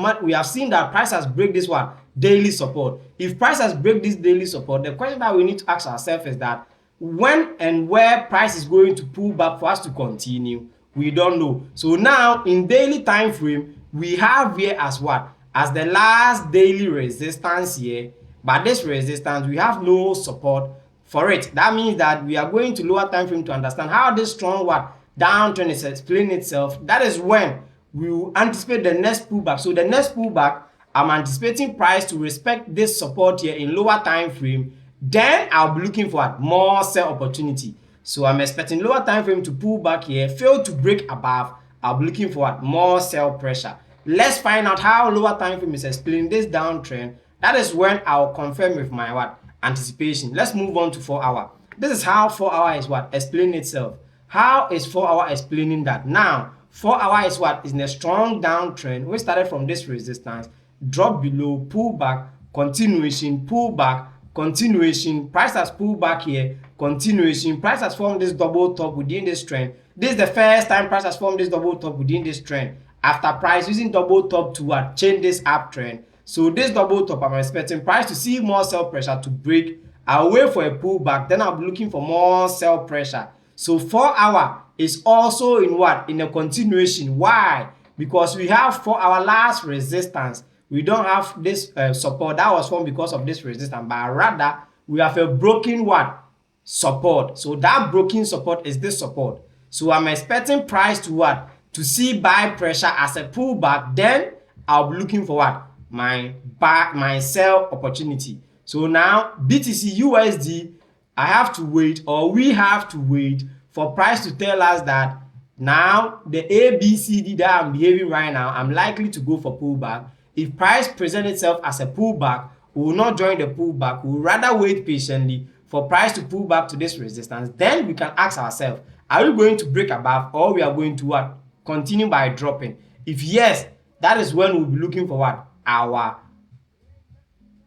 seen that price has break this one daily support. If price has break this daily support, the question that we need to ask ourselves is that when and where price is going to pull back for us to continue. We don't know. So now in daily time frame, we have here as what? As the last daily resistance here. But this resistance, we have no support for it. That means that we are going to lower time frame to understand how this strong what downtrend is explaining itself. That is when we will anticipate the next pullback. So the next pullback, I'm anticipating price to respect this support here in lower time frame. Then I'll be looking for more sell opportunity. So I'm expecting lower time frame to pull back here, fail to break above. I'll be looking for more sell pressure. Let's find out how lower time frame is explaining this downtrend. That is when I'll confirm with my what? Anticipation. Let's move on to 4 hour. This is how 4 hour is what? Explaining itself. How is 4 hour explaining that? Now, 4 hour is what? Is in a strong downtrend. We started from this resistance, drop below, pull back, continuation, pull back, continuation. Price has pulled back here, continuation. Price has formed this double top within this trend. This is the first time price has formed this double top within this trend. After price using double top to what? Change this uptrend. So this double top, I'm expecting price to see more sell pressure to break. I'll wait for a pullback, then I'll be looking for more sell pressure. So 4 hour is also in what? In a continuation. Why? Because we have 4 hour last resistance. We don't have this support that was formed because of this resistance, but rather we have a broken what? Support. So that broken support is this support. So I'm expecting price to what? To see buy pressure as a pullback. Then I'll be looking for what? My sell opportunity. So now BTC USD, I have to wait, or we have to wait for price to tell us that now the ABCD that I'm behaving right now, I'm likely to go for pullback. If price presents itself as a pullback, we will not join the pullback. We will rather wait patiently for price to pull back to this resistance. Then we can ask ourselves, are we going to break above, or we are going to what? Continue by dropping? If yes, that is when we'll be looking for what? Our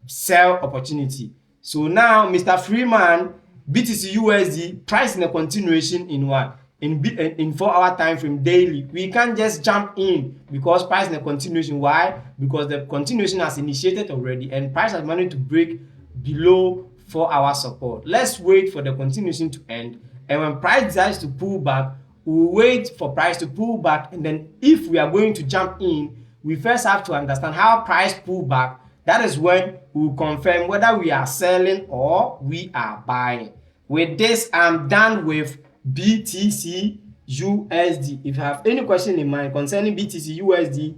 sell opportunity. So now, Mr. Freeman, BTC USD, price in a continuation in what? In 4 hour time frame daily. We can't just jump in because price in a continuation. Why? Because the continuation has initiated already and price has managed to break below 4 hour support. Let's wait for the continuation to end, and when price decides to pull back, we'll wait for price to pull back, and then if we are going to jump in, we first have to understand how price pull back. That is when we'll confirm whether we are selling or we are buying. With this, I'm done with BTC USD. If you have any question in mind concerning BTC USD,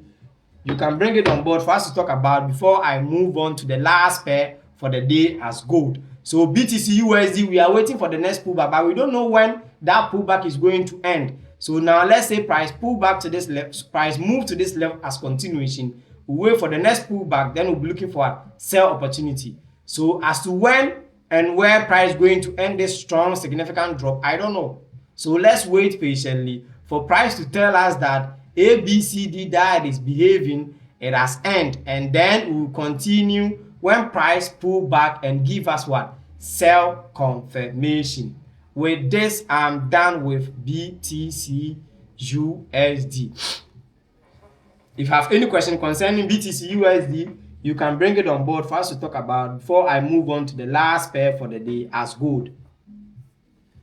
you can bring it on board for us to talk about before I move on to the last pair for the day as gold. So BTC USD, we are waiting for the next pullback, but we don't know when that pullback is going to end. So now let's say price pull back to this level, price move to this level as continuation. we wait for the next pullback, then we'll be looking for a sell opportunity. So as to when and where price is going to end this strong significant drop, I don't know. So let's wait patiently for price to tell us that ABCD that is behaving, it has ended, and then we will continue when price pull back and give us what? Sell confirmation. With this, I'm done with BTC USD. If you have any question concerning BTC USD, you can bring it on board for us to talk about before I move on to the last pair for the day as gold.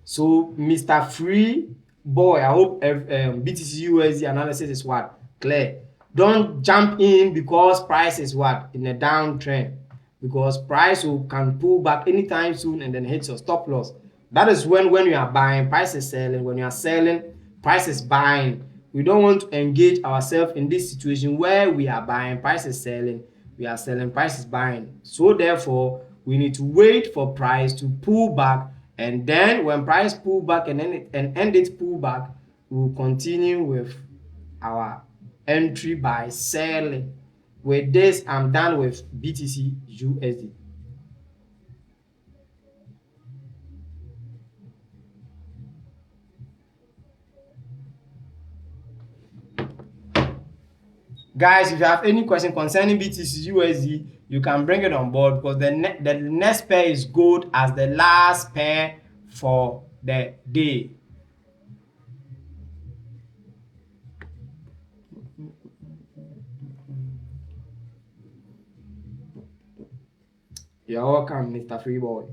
So, Mr. Free Boy, I hope BTC USD analysis is what? Clear. Don't jump in because price is what? In a downtrend. Because price can pull back anytime soon and then hit your stop loss. That is when you are buying, price is selling. When you are selling, price is buying. We don't want to engage ourselves in this situation where we are buying, price is selling, we are selling, price is buying. So therefore, we need to wait for price to pull back, and then when price pull back and end its pullback, we'll continue with our entry by selling. With this, I'm done with BTC USD. Guys, if you have any question concerning BTC USD, you can bring it on board because the next pair is gold as the last pair for the day. You're welcome, Mr. Freeboy.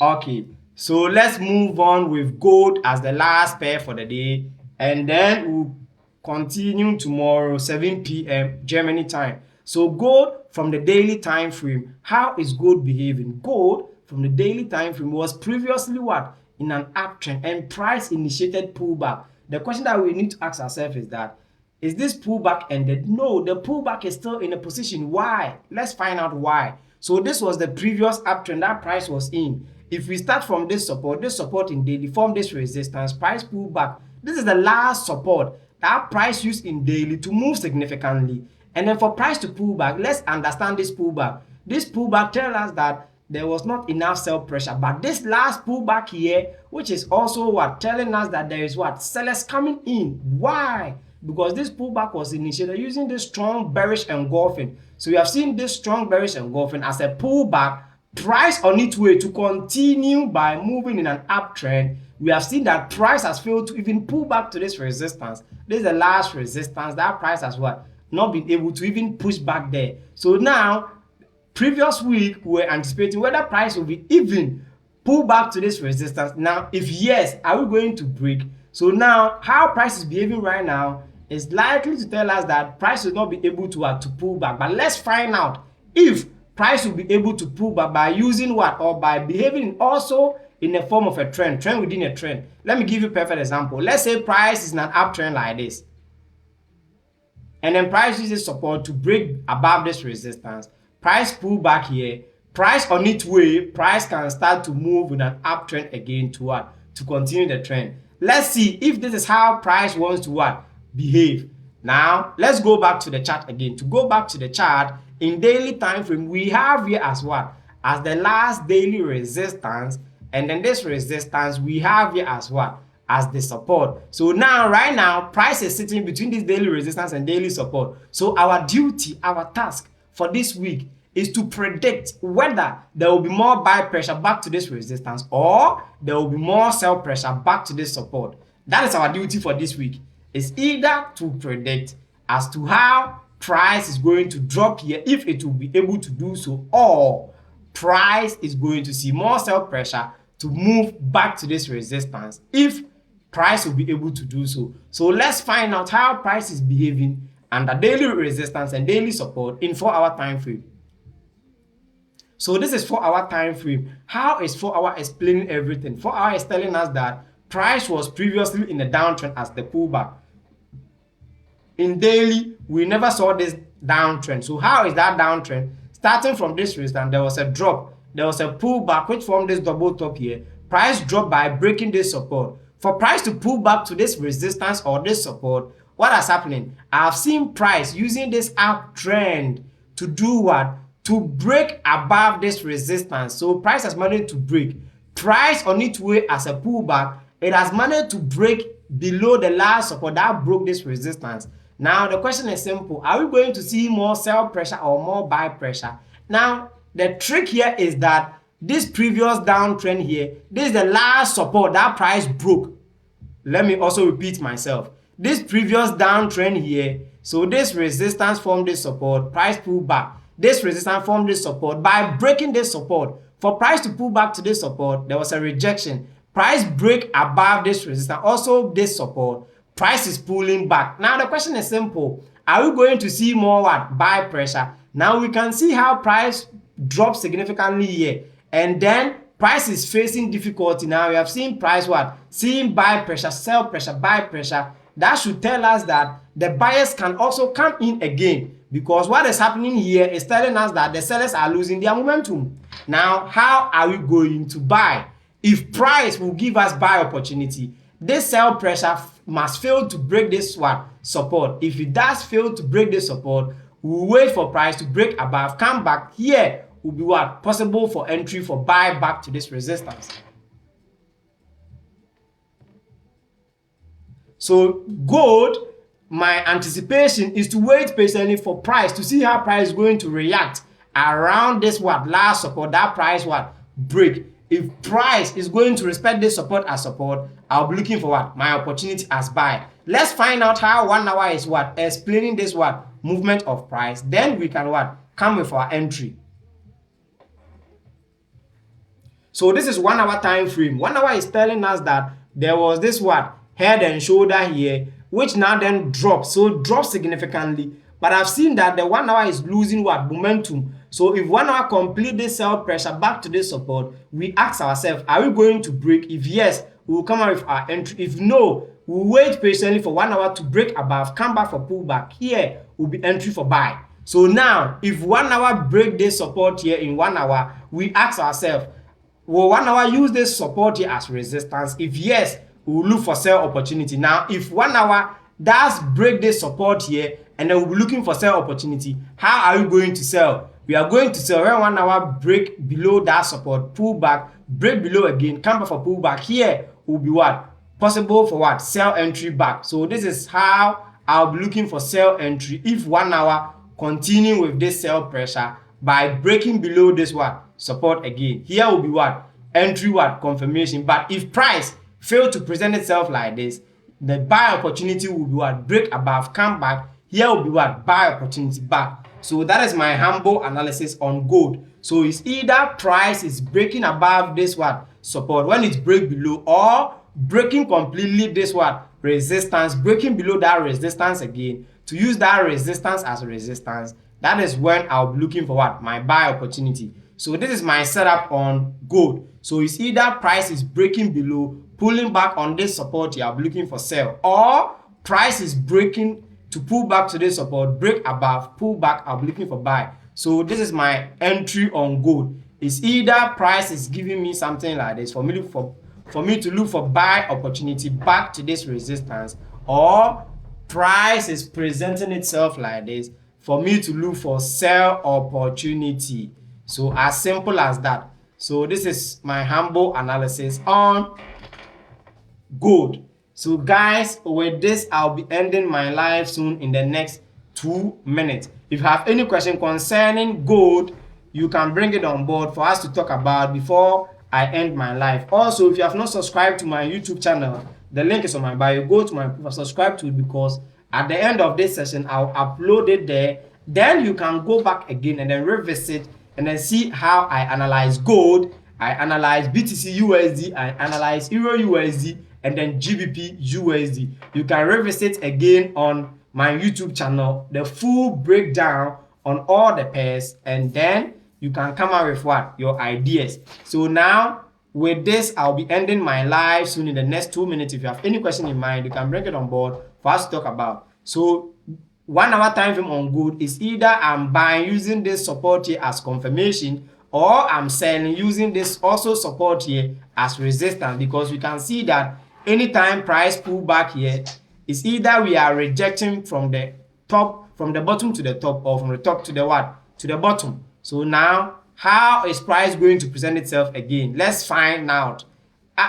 Okay, so let's move on with gold as the last pair for the day, and then we'll continue tomorrow 7 p.m. Germany time. So gold from the daily time frame, how is gold behaving? Gold from the daily time frame was previously what? In an uptrend, and price initiated pullback. The question that we need to ask ourselves is that, is this pullback ended? No, the pullback is still in a position. Why? Let's find out why. So this was the previous uptrend that price was in. If we start from this support in daily, form this resistance, price pullback. This is the last support that price used in daily to move significantly. And then for price to pull back, let's understand this pullback. This pullback tells us that there was not enough sell pressure. But this last pullback here, which is also what? Telling us that there is what? Sellers coming in. Why? Because this pullback was initiated using this strong bearish engulfing. So we have seen this strong bearish engulfing as a pullback, price on its way to continue by moving in an uptrend. We have seen that price has failed to even pull back to this resistance. This is the last resistance that price has what? Not been able to even push back there. So now, previous week we were anticipating whether price will be even pull back to this resistance. Now, if yes, are we going to break? So now, how price is behaving right now is likely to tell us that price will not be able to pull back. But let's find out if price will be able to pull back by using what? Or by behaving also in a form of a trend within a trend. Let me give you a perfect example. Let's say price is in an uptrend like this, and then price uses support to break above this resistance. Price pull back here, price on its way, price can start to move in an uptrend again to what? To continue the trend. Let's see if this is how price wants to what? Behave. Now let's go back to the chart again. To go back to the chart in daily time frame, we have here as what? As the last daily resistance, and then this resistance we have here as what? As the support. So now, right now, price is sitting between this daily resistance and daily support. So our duty, our task for this week is to predict whether there will be more buy pressure back to this resistance or there will be more sell pressure back to this support. That is our duty for this week. It's either to predict as to how price is going to drop here, if it will be able to do so, or price is going to see more sell pressure to move back to this resistance, if price will be able to do so. So let's find out how price is behaving under daily resistance and daily support in 4-hour time frame. So this is 4-hour time frame. How is 4-hour explaining everything? 4-hour is telling us that price was previously in a downtrend as the pullback. In daily, we never saw this downtrend. So how is that downtrend? Starting from this resistance, there was a drop. There was a pullback which formed this double top here. Price dropped by breaking this support. for price to pull back to this resistance or this support, what is happening? I've seen price using this uptrend to do what? To break above this resistance. So price has managed to break. Price on its way as a pullback, it has managed to break below the last support that broke this resistance. Now the question is simple. Are we going to see more sell pressure or more buy pressure? Now the trick here is that this previous downtrend here, this is the last support that price broke. Let me also repeat myself. This previous downtrend here, so this resistance formed this support, price pull back. This resistance formed this support. By breaking this support, for price to pull back to this support, there was a rejection. Price break above this resistance, also this support. Price is pulling back. Now the question is simple. Are we going to see more what? Buy pressure. Now we can see how price dropped significantly here. And then price is facing difficulty. Now we have seen price what? Seeing buy pressure, sell pressure, buy pressure. That should tell us that the buyers can also come in again, because what is happening here is telling us that the sellers are losing their momentum. Now, how are we going to buy? If price will give us buy opportunity, this sell pressure must fail to break this what? Support. If it does fail to break this support, we'll wait for price to break above, come back here, will be what? Possible for entry for buy back to this resistance. So gold, my anticipation is to wait patiently for price to see how price is going to react around this what? Last support, that price what? Break. If price is going to respect this support as support, I'll be looking for what? My opportunity as buy. Let's find out how 1 hour is what? Explaining this what? Movement of price. Then we can what? Come with our entry. So this is 1 hour time frame. 1 hour is telling us that there was this what? Head and shoulder here, which now then drops. So drops significantly. But I've seen that the 1 hour is losing what? Momentum. So if 1 hour complete this sell pressure back to this support, we ask ourselves, are we going to break? If yes, we will come out with our entry. If no, we'll wait patiently for 1 hour to break above, come back for pullback. Here will be entry for buy. So now, if 1 hour break this support here in 1 hour, we ask ourselves, will 1 hour use this support here as resistance? If yes, we will look for sell opportunity. Now, if 1 hour does break this support here, and then we'll be looking for sell opportunity, how are we going to sell? We are going to sell when 1 hour break below that support, pull back, break below again, come back for pullback. Here will be what? Possible for what? Sell entry back. So this is how I'll be looking for sell entry if 1 hour continue with this sell pressure by breaking below this what? Support again. Here will be what? Entry what? Confirmation. But if price fail to present itself like this, the buy opportunity will be what? Break above, come back. Here will be what? Buy opportunity back. So that is my humble analysis on gold. So it's either price is breaking above this what? Support when it break below, or breaking completely this what? Resistance, breaking below that resistance again to use that resistance as a resistance. That is when I'll be looking for what? My buy opportunity. So this is my setup on gold. So it's either price is breaking below, pulling back on this support here, I'll be looking for sell, or price is breaking to pull back to this support, break above, pull back, I'll be looking for buy. So this is my entry on gold. It's either price is giving me something like this for me to look for buy opportunity back to this resistance, or price is presenting itself like this for me to look for sell opportunity. So as simple as that. So this is my humble analysis on gold. So guys, with this I'll be ending my live soon in the next 2 minutes. If you have any question concerning gold, you can bring it on board for us to talk about before I end my live. Also, if you have not subscribed to my YouTube channel, the link is on my bio. Go to my profile, subscribe to it, because at the end of this session I'll upload it there. Then you can go back again and then revisit and then see how I analyze gold, I analyze BTC USD, I analyze Euro USD, and then GBP USD. You can revisit again on my YouTube channel the full breakdown on all the pairs, and then you can come out with what? Your ideas. So now with this, I'll be ending my live soon in the next 2 minutes. If you have any question in mind, you can bring it on board for us to talk about. So 1 hour time frame on gold is either I'm buying using this support here as confirmation, or I'm selling using this also support here as resistance, because we can see that anytime price pull back here, it's either we are rejecting from the top, from the bottom to the top, or from the top to the what? To the bottom. So now, how is price going to present itself again? Let's find out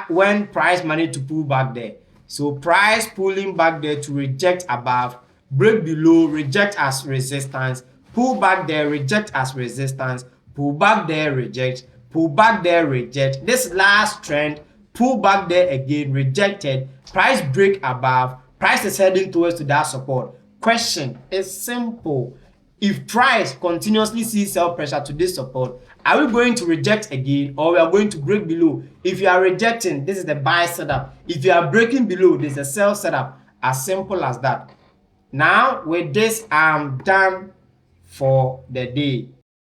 when price managed to pull back there. So price pulling back there to reject above, break below, reject as resistance, pull back there, reject as resistance, pull back there, reject, pull back there, reject. This last trend, pull back there again, rejected, price break above, price is heading towards to that support. Question is simple. If price continuously sees sell pressure to this support, are we going to reject again, or we are going to break below? If you are rejecting, this is the buy setup. If you are breaking below, this is a sell setup. As simple as that. Now with this, I'm done for the day.